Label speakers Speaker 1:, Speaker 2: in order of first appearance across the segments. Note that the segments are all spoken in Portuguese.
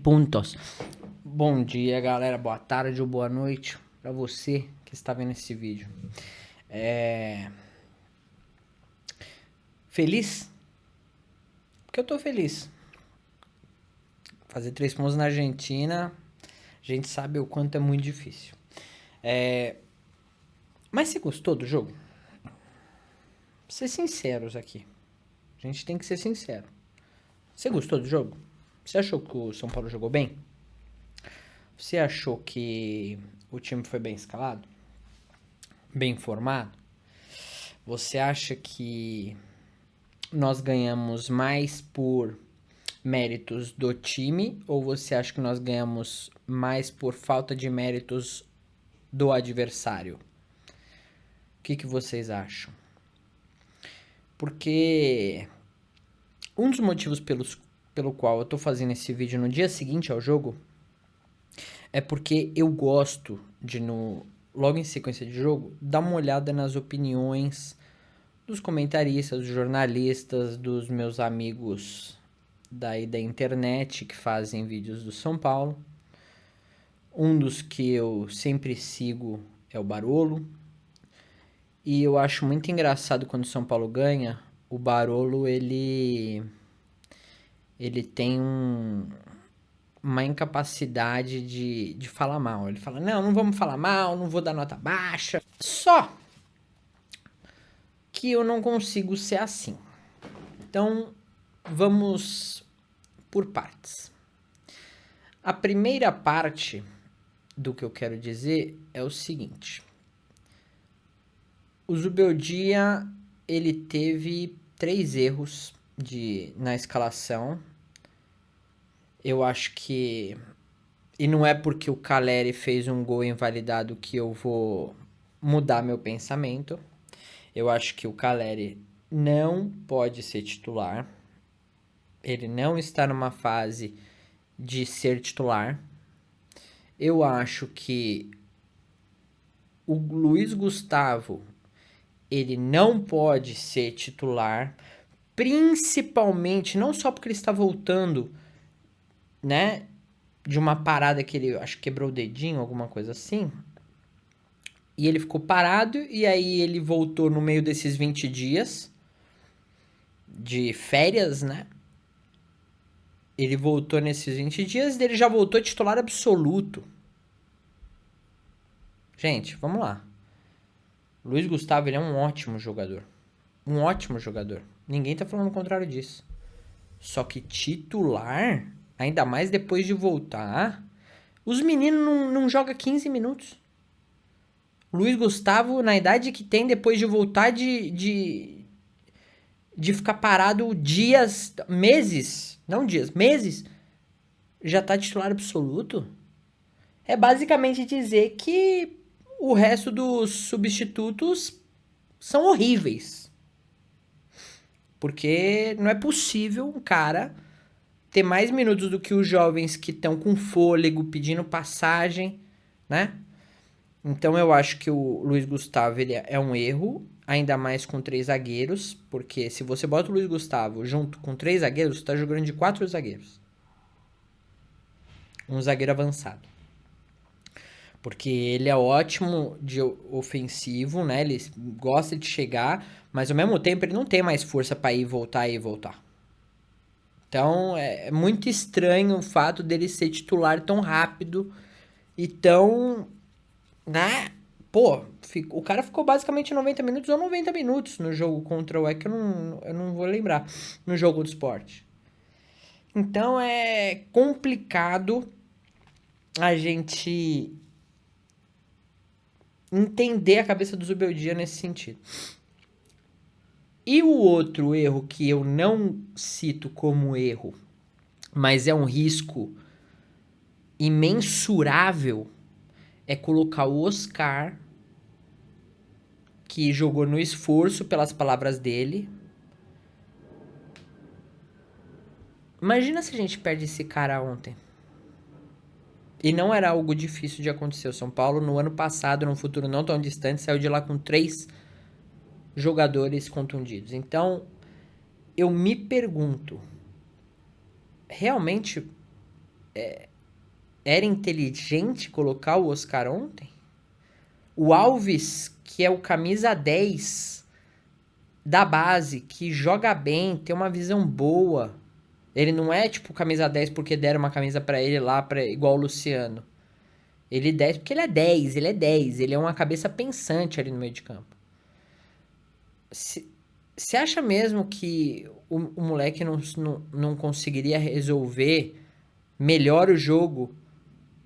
Speaker 1: Pontos. Bom dia, galera. Boa tarde ou boa noite pra você que está vendo esse vídeo. Feliz? Porque eu tô feliz. Fazer 3 pontos na Argentina, a gente sabe o quanto é muito difícil. Mas você gostou do jogo? Ser sinceros aqui. A gente tem que ser sincero. Você gostou do jogo? Você achou que o São Paulo jogou bem? Você achou que o time foi bem escalado? Bem formado? Você acha que nós ganhamos mais por méritos do time ou você acha que nós ganhamos mais por falta de méritos do adversário? O que vocês acham? Porque um dos motivos pelo qual eu tô fazendo esse vídeo no dia seguinte ao jogo é porque eu gosto de, logo em sequência de jogo, dar uma olhada nas opiniões dos comentaristas, dos jornalistas, dos meus amigos daí da internet que fazem vídeos do São Paulo. Um dos que eu sempre sigo é o Barolo. E eu acho muito engraçado quando o São Paulo ganha, o Barolo ele tem uma incapacidade de falar mal. Ele fala, não vamos falar mal, não vou dar nota baixa. Só que eu não consigo ser assim. Então, vamos por partes. A primeira parte do que eu quero dizer é o seguinte. O Zubeldia, ele teve 3 erros na escalação. Eu acho que... E não é porque o Caleri fez um gol invalidado que eu vou mudar meu pensamento. Eu acho que o Caleri não pode ser titular. Ele não está numa fase de ser titular. Eu acho que o Luiz Gustavo, ele não pode ser titular, principalmente, não só porque ele está voltando, né, de uma parada que ele, acho que quebrou o dedinho, alguma coisa assim, e ele ficou parado, e aí ele voltou no meio desses 20 dias de férias, né, ele voltou nesses 20 dias e ele já voltou titular absoluto. Gente, vamos lá. Luiz Gustavo, ele é um ótimo jogador. Um ótimo jogador. Ninguém tá falando o contrário disso. Só que titular, ainda mais depois de voltar, os meninos não jogam 15 minutos. Luiz Gustavo, na idade que tem, depois de voltar de ficar parado dias, meses, não dias, meses, já tá titular absoluto. É basicamente dizer que o resto dos substitutos são horríveis. Porque não é possível um cara ter mais minutos do que os jovens que estão com fôlego, pedindo passagem, né? Então eu acho que o Luiz Gustavo ele é um erro, ainda mais com 3 zagueiros, porque se você bota o Luiz Gustavo junto com 3 zagueiros, você tá jogando de 4 zagueiros. Um zagueiro avançado. Porque ele é ótimo de ofensivo, né? Ele gosta de chegar, mas ao mesmo tempo ele não tem mais força para ir e voltar. Então é muito estranho o fato dele ser titular tão rápido e tão, né? Pô, o cara ficou basicamente 90 minutos ou 90 minutos no jogo contra o... É que eu não vou lembrar. No jogo do Sport. Então é complicado a gente entender a cabeça do Zubeldia nesse sentido. E o outro erro que eu não cito como erro, mas é um risco imensurável, é colocar o Oscar, que jogou no esforço pelas palavras dele, Imagina se a gente perde esse cara ontem. E não era algo difícil de acontecer. O São Paulo, no ano passado, num futuro não tão distante, saiu de lá com 3 jogadores contundidos. Então, eu me pergunto, realmente era inteligente colocar o Oscar ontem? O Alves, que é o camisa 10 da base, que joga bem, tem uma visão boa. Ele não é tipo camisa 10 porque deram uma camisa pra ele lá, igual o Luciano. Ele 10 porque ele é 10, ele é 10, ele é uma cabeça pensante ali no meio de campo. Você acha mesmo que o moleque não conseguiria resolver melhor o jogo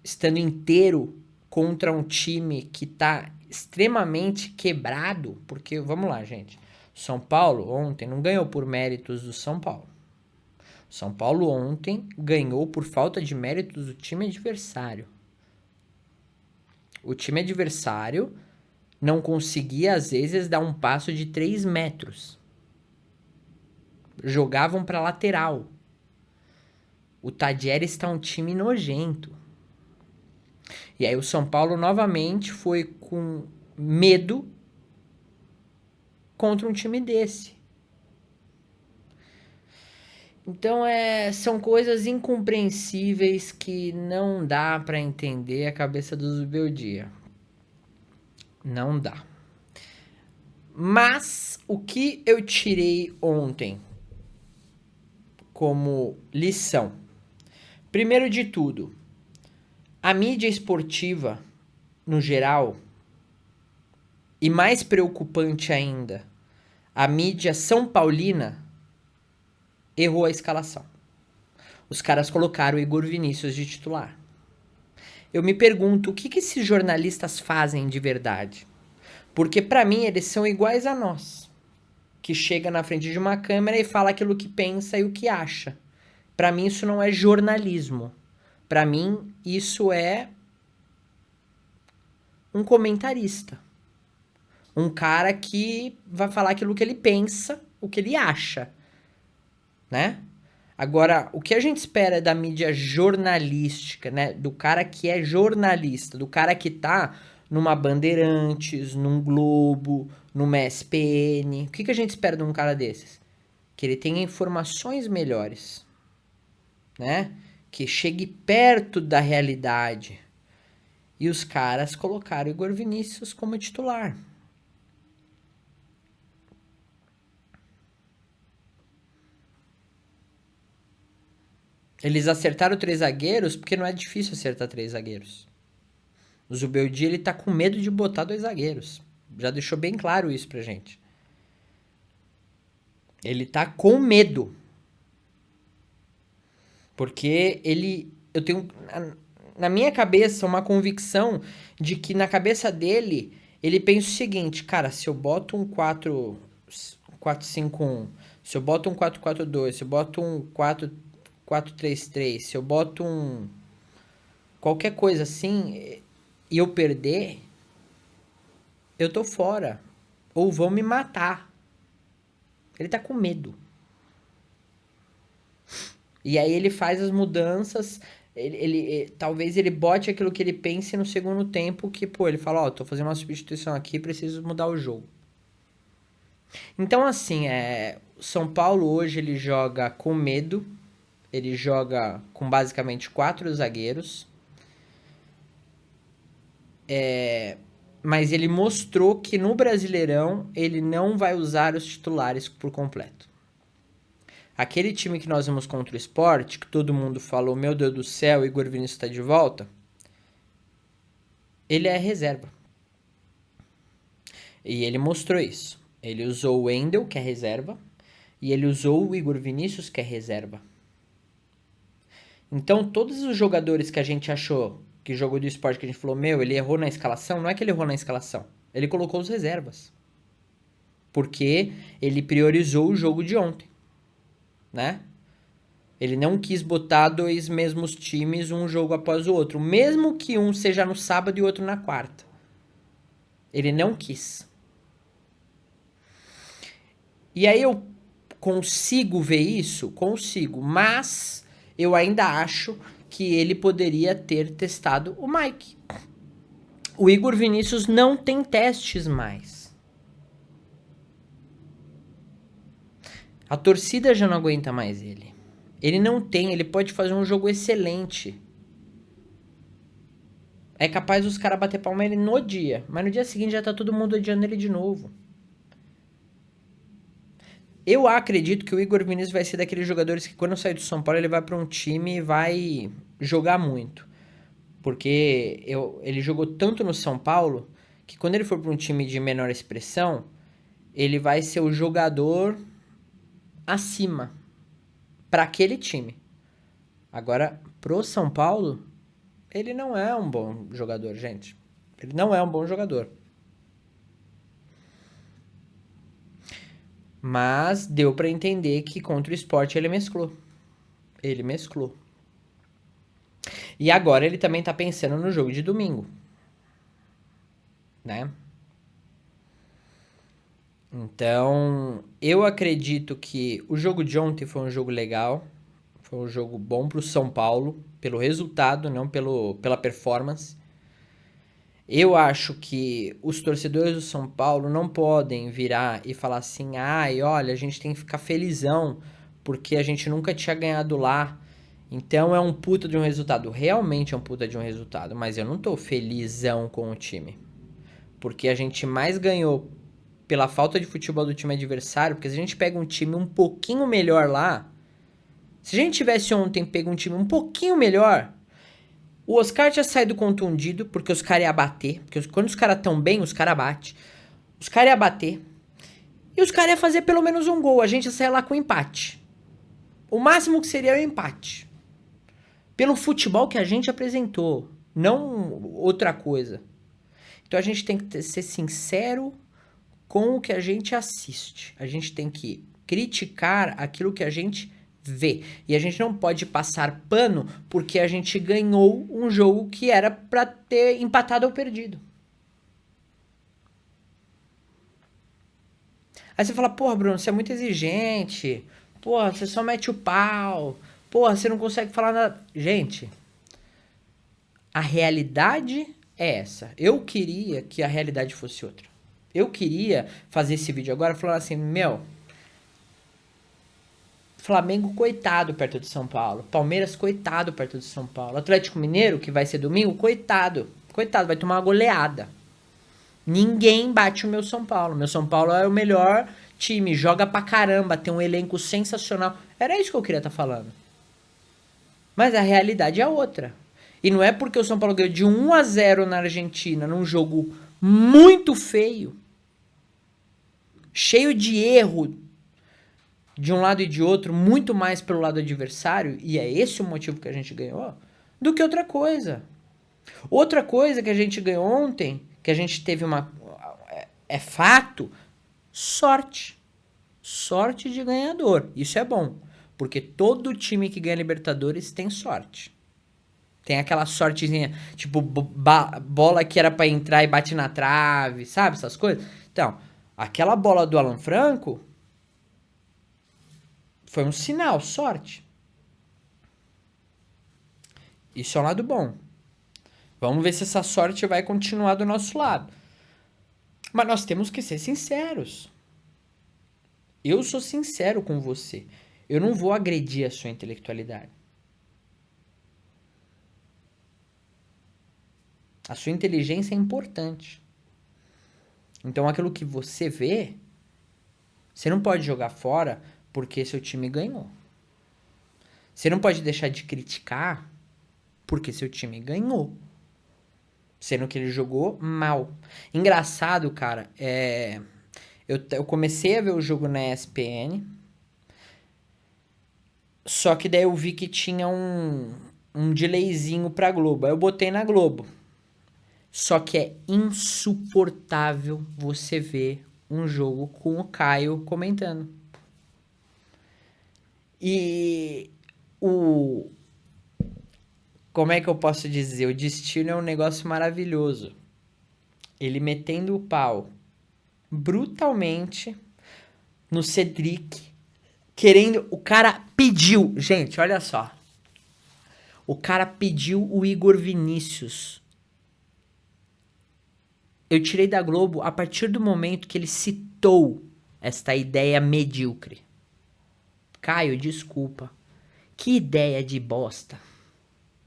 Speaker 1: estando inteiro contra um time que tá extremamente quebrado? Porque, vamos lá, gente. São Paulo ontem não ganhou por méritos do São Paulo. São Paulo ontem ganhou por falta de méritos do time adversário. O time adversário não conseguia, às vezes, dar um passo de 3 metros. Jogavam para lateral. O Tadieres está um time nojento. E aí o São Paulo novamente foi com medo contra um time desse. Então são coisas incompreensíveis que não dá para entender a cabeça do Zubeldia. Não dá. Mas o que eu tirei ontem como lição? Primeiro de tudo, a mídia esportiva, no geral, e mais preocupante ainda, a mídia São Paulina errou a escalação. Os caras colocaram o Igor Vinícius de titular. Eu me pergunto, o que esses jornalistas fazem de verdade? Porque pra mim eles são iguais a nós, que chega na frente de uma câmera e fala aquilo que pensa e o que acha. Pra mim isso não é jornalismo. Pra mim isso é um comentarista. Um cara que vai falar aquilo que ele pensa, o que ele acha, né? Agora, o que a gente espera da mídia jornalística, né? Do cara que é jornalista, do cara que tá numa Bandeirantes, num Globo, numa SPN. O que a gente espera de um cara desses? Que ele tenha informações melhores, né? Que chegue perto da realidade. E os caras colocaram o Igor Vinícius como titular. Eles acertaram 3 zagueiros porque não é difícil acertar 3 zagueiros. O Zubeldia, ele tá com medo de botar 2 zagueiros. Já deixou bem claro isso pra gente. Ele tá com medo. Porque eu tenho na minha cabeça uma convicção de que na cabeça dele, ele pensa o seguinte, cara, se eu boto um 4-5-1, se eu boto um 4-4-2, se eu boto um 4-3-3, se eu boto um qualquer coisa assim e eu perder, eu tô fora. Ou vão me matar. Ele tá com medo. E aí ele faz as mudanças. Talvez ele bote aquilo que ele pense no segundo tempo. Que, pô, ele fala: Ó, tô fazendo uma substituição aqui, preciso mudar o jogo. Então, assim, o São Paulo hoje ele joga com medo. Ele joga com basicamente 4 zagueiros. Mas ele mostrou que no Brasileirão ele não vai usar os titulares por completo. Aquele time que nós vimos contra o Sport, que todo mundo falou, meu Deus do céu, Igor Vinícius está de volta, ele é reserva. E ele mostrou isso. Ele usou o Wendel, que é reserva, e ele usou o Igor Vinícius, que é reserva. Então, todos os jogadores que a gente achou que jogou do Sport, que a gente falou, meu, ele errou na escalação, não é que ele errou na escalação. Ele colocou os reservas. Porque ele priorizou o jogo de ontem, né? Ele não quis botar 2 mesmos times um jogo após o outro, mesmo que um seja no sábado e o outro na quarta. Ele não quis. E aí eu Consigo ver isso? Consigo, mas eu ainda acho que ele poderia ter testado o Mike. O Igor Vinícius não tem testes mais. A torcida já não aguenta mais ele. Ele não tem, ele pode fazer um jogo excelente. É capaz os caras bater palma ele no dia, mas no dia seguinte já tá todo mundo odiando ele de novo. Eu acredito que o Igor Vinícius vai ser daqueles jogadores que quando sair do São Paulo ele vai para um time e vai jogar muito. Porque ele jogou tanto no São Paulo que quando ele for para um time de menor expressão, ele vai ser o jogador acima para aquele time. Agora, pro São Paulo, ele não é um bom jogador, gente. Ele não é um bom jogador. Mas deu pra entender que contra o Sport ele mesclou. Ele mesclou. E agora ele também tá pensando no jogo de domingo. Né? Então, eu acredito que o jogo de ontem foi um jogo legal. Foi um jogo bom pro São Paulo. Pelo resultado, não pela performance. Eu acho que os torcedores do São Paulo não podem virar e falar assim: ai, olha, a gente tem que ficar felizão porque a gente nunca tinha ganhado lá. Então é um puta de um resultado. Realmente é um puta de um resultado, mas eu não tô felizão com o time. Porque a gente mais ganhou pela falta de futebol do time adversário, porque se a gente pega um time um pouquinho melhor lá, se a gente tivesse ontem pego um time um pouquinho melhor, o Oscar tinha saído contundido, porque os caras iam bater. Porque quando os caras tão bem, os caras batem. Os caras iam bater. E os caras iam fazer pelo menos um gol. A gente ia sair lá com empate. O máximo que seria o empate. Pelo futebol que a gente apresentou. Não outra coisa. Então a gente tem que ser sincero com o que a gente assiste. A gente tem que criticar aquilo que a gente vê. E a gente não pode passar pano porque a gente ganhou um jogo que era pra ter empatado ou perdido. Aí você fala, porra, Bruno, você é muito exigente. Porra, você só mete o pau. Porra, você não consegue falar nada. Gente, a realidade é essa. Eu queria que a realidade fosse outra. Eu queria fazer esse vídeo agora falando assim, meu, Flamengo, coitado, perto de São Paulo. Palmeiras, coitado, perto de São Paulo. Atlético Mineiro, que vai ser domingo, coitado. Coitado, vai tomar uma goleada. Ninguém bate o meu São Paulo. Meu São Paulo é o melhor time, joga pra caramba, tem um elenco sensacional. Era isso que eu queria estar falando. Mas a realidade é outra. E não é porque o São Paulo ganhou de 1-0 na Argentina, num jogo muito feio, cheio de erro, de um lado e de outro, muito mais pelo lado adversário, e é esse o motivo que a gente ganhou, do que outra coisa. Outra coisa que a gente ganhou ontem, que a gente teve uma... é fato, sorte. Sorte de ganhador. Isso é bom, porque todo time que ganha Libertadores tem sorte. Tem aquela sortezinha, tipo, bola que era pra entrar e bate na trave, sabe? Essas coisas. Então, aquela bola do Alan Franco foi um sinal, sorte. Isso é um lado bom. Vamos ver se essa sorte vai continuar do nosso lado. Mas nós temos que ser sinceros. Eu sou sincero com você. Eu não vou agredir a sua intelectualidade. A sua inteligência é importante. Então aquilo que você vê, você não pode jogar fora porque seu time ganhou. Você não pode deixar de criticar porque seu time ganhou. Sendo que ele jogou mal. Engraçado, cara, eu comecei a ver o jogo na ESPN, só que daí eu vi que tinha um delayzinho pra Globo. Aí eu botei na Globo. Só que é insuportável você ver um jogo com o Caio comentando. E como é que eu posso dizer? O destino é um negócio maravilhoso. Ele metendo o pau brutalmente no Cedric, Querendo, o cara pediu, gente, olha só. O cara pediu o Igor Vinícius. Eu tirei da Globo a partir do momento que ele citou esta ideia medíocre. Caio, desculpa. Que ideia de bosta.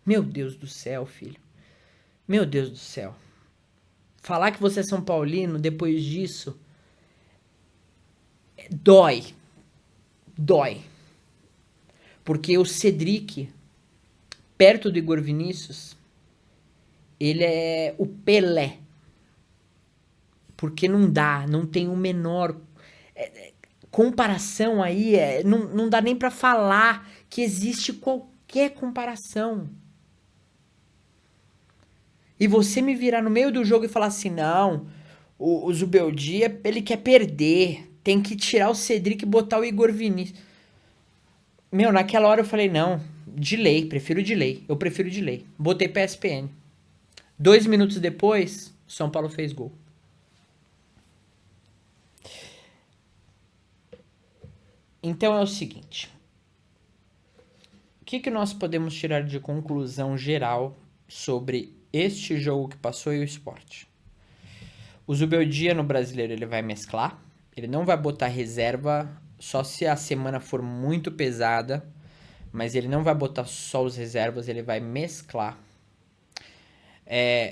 Speaker 1: Meu Deus do céu, filho. Meu Deus do céu. Falar que você é São Paulino depois disso dói. Dói. Porque o Cedric, perto do Igor Vinícius, ele é o Pelé. Porque não dá, não tem o menor comparação aí, não dá nem pra falar que existe qualquer comparação. E você me virar no meio do jogo e falar assim, não, o Zubeldia, ele quer perder, tem que tirar o Cedric e botar o Igor Vinícius. Meu, naquela hora eu falei, não, delay, prefiro delay, eu prefiro delay. Botei pra ESPN. 2 minutos depois, São Paulo fez gol. Então é o seguinte, o que nós podemos tirar de conclusão geral sobre este jogo que passou e o Sport? O Zubeldia no Brasileiro ele vai mesclar, ele não vai botar reserva só se a semana for muito pesada, mas ele não vai botar só os reservas, ele vai mesclar.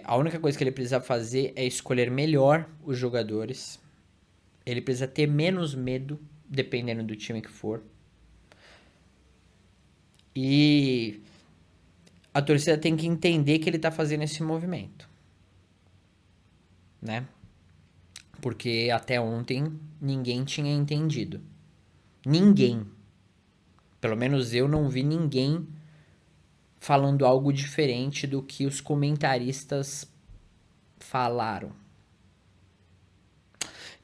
Speaker 1: A única coisa que ele precisa fazer é escolher melhor os jogadores, ele precisa ter menos medo, dependendo do time que for. E a torcida tem que entender que ele tá fazendo esse movimento, né? Porque até ontem ninguém tinha entendido. Ninguém. Pelo menos eu não vi ninguém falando algo diferente do que os comentaristas falaram.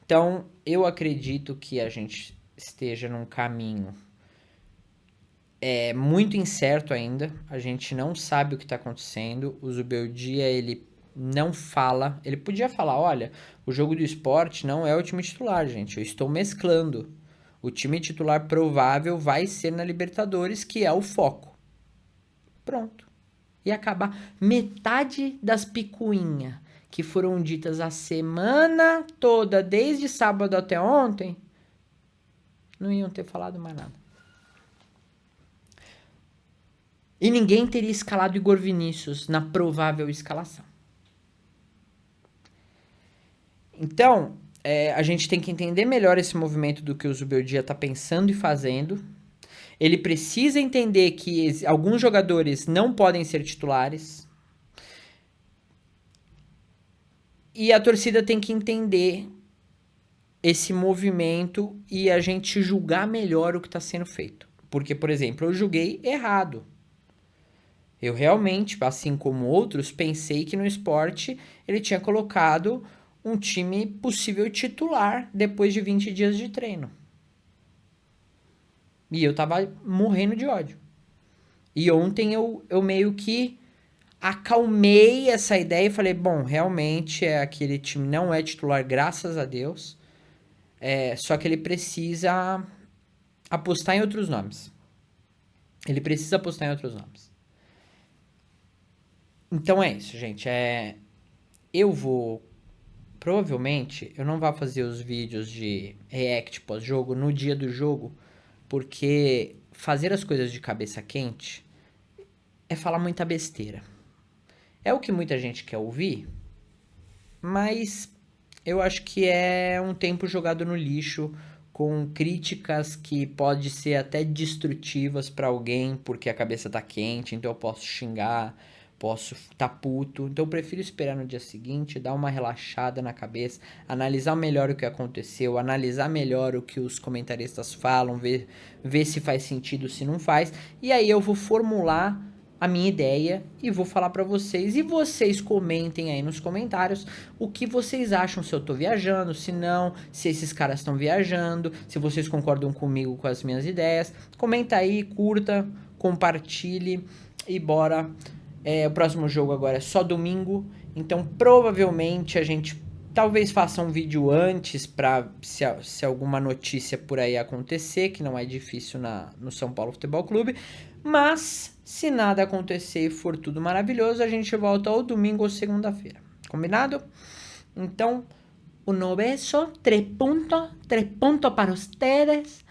Speaker 1: Então, eu acredito que a gente esteja num caminho muito incerto ainda. A gente não sabe o que está acontecendo. O Zubeldia, ele não fala. Ele podia falar, olha, o jogo do Sport não é o time titular, gente. Eu estou mesclando. O time titular provável vai ser na Libertadores, que é o foco. Pronto. E acabar metade das picuinhas que foram ditas a semana toda, desde sábado até ontem, não iam ter falado mais nada. E ninguém teria escalado Igor Vinícius na provável escalação. Então, a gente tem que entender melhor esse movimento do que o Zubeldia está pensando e fazendo. Ele precisa entender que alguns jogadores não podem ser titulares. E a torcida tem que entender esse movimento e a gente julgar melhor o que está sendo feito. Porque, por exemplo, eu julguei errado. Eu realmente, assim como outros, pensei que no Sport ele tinha colocado um time possível titular depois de 20 dias de treino. E eu tava morrendo de ódio. E ontem eu meio que acalmei essa ideia e falei, bom, realmente aquele time não é titular, graças a Deus. Só que ele precisa apostar em outros nomes. Ele precisa apostar em outros nomes. Então é isso, gente. Eu vou... Provavelmente eu não vou fazer os vídeos de react pós-jogo no dia do jogo, porque fazer as coisas de cabeça quente é falar muita besteira. É o que muita gente quer ouvir, mas eu acho que é um tempo jogado no lixo, com críticas que pode ser até destrutivas para alguém, porque a cabeça tá quente, então eu posso xingar, posso tá puto. Então eu prefiro esperar no dia seguinte, dar uma relaxada na cabeça, analisar melhor o que aconteceu, analisar melhor o que os comentaristas falam, ver se faz sentido, se não faz, e aí eu vou formular a minha ideia e vou falar pra vocês, e vocês comentem aí nos comentários o que vocês acham, se eu tô viajando, se não, se esses caras estão viajando, se vocês concordam comigo com as minhas ideias. Comenta aí, curta, compartilhe e bora. O próximo jogo agora é só domingo, então provavelmente a gente Talvez faça um vídeo antes para se alguma notícia por aí acontecer, que não é difícil no São Paulo Futebol Clube. Mas, se nada acontecer e for tudo maravilhoso, a gente volta ou domingo ou segunda-feira. Combinado? Então, um beso, 3 puntos para ustedes.